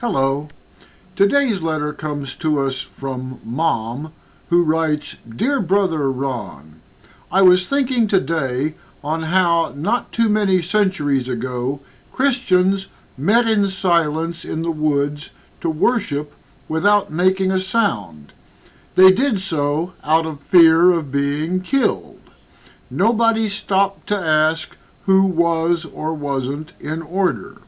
Hello. Today's letter comes to us from Mom, who writes, Dear Brother Ron, I was thinking today on how not too many centuries ago Christians met in silence in the woods to worship without making a sound. They did so out of fear of being killed. Nobody stopped to ask who was or wasn't in order.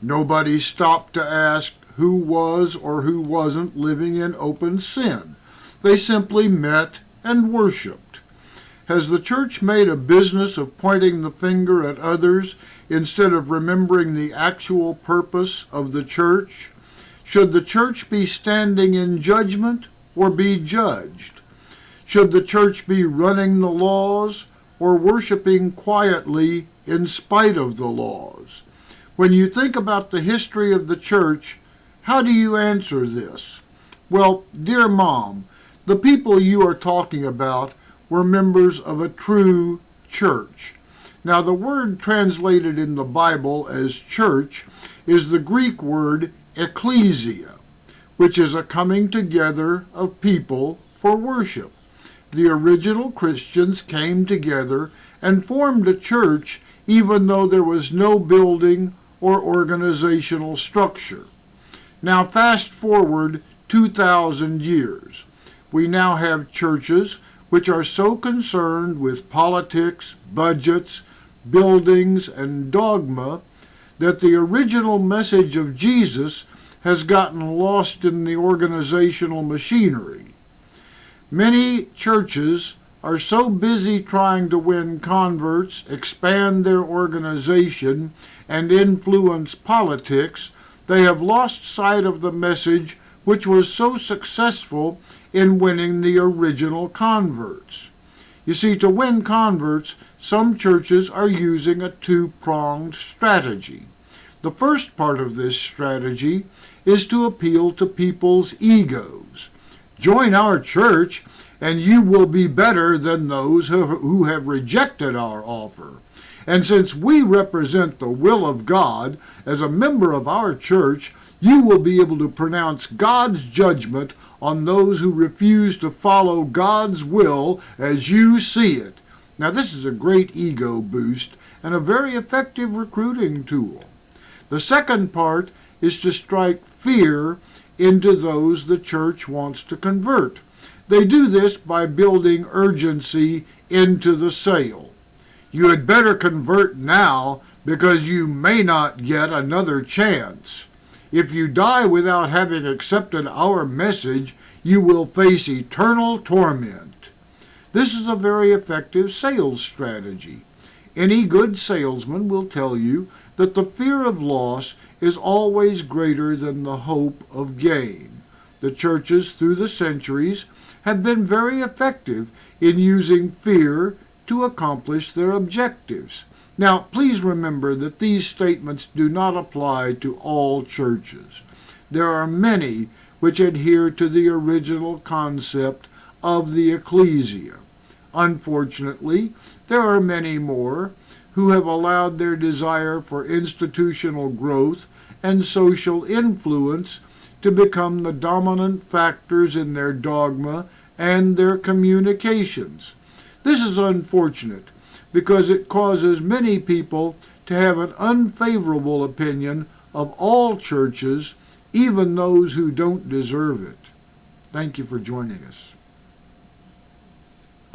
Nobody stopped to ask who was or who wasn't living in open sin. They simply met and worshiped. Has the church made a business of pointing the finger at others instead of remembering the actual purpose of the church? Should the church be standing in judgment or be judged? Should the church be running the laws or worshiping quietly in spite of the laws? When you think about the history of the church, how do you answer this? Well, dear Mom, the people you are talking about were members of a true church. Now, the word translated in the Bible as church is the Greek word ecclesia, which is a coming together of people for worship. The original Christians came together and formed a church even though there was no building or organizational structure. Now fast forward 2,000 years. We now have churches which are so concerned with politics, budgets, buildings, and dogma that the original message of Jesus has gotten lost in the organizational machinery. Many churches are so busy trying to win converts, expand their organization, and influence politics, they have lost sight of the message which was so successful in winning the original converts. You see, to win converts, some churches are using a two-pronged strategy. The first part of this strategy is to appeal to people's egos. Join our church, and you will be better than those who have rejected our offer. And since we represent the will of God, as a member of our church, you will be able to pronounce God's judgment on those who refuse to follow God's will as you see it. Now, this is a great ego boost and a very effective recruiting tool. The second part is to strike fear into those the church wants to convert. They do this by building urgency into the sale. You had better convert now because you may not get another chance. If you die without having accepted our message, you will face eternal torment. This is a very effective sales strategy. Any good salesman will tell you that the fear of loss is always greater than the hope of gain. The churches through the centuries have been very effective in using fear to accomplish their objectives. Now, please remember that these statements do not apply to all churches. There are many which adhere to the original concept of the ecclesia. Unfortunately, there are many more who have allowed their desire for institutional growth and social influence to become the dominant factors in their dogma and their communications. This is unfortunate because it causes many people to have an unfavorable opinion of all churches, even those who don't deserve it. Thank you for joining us.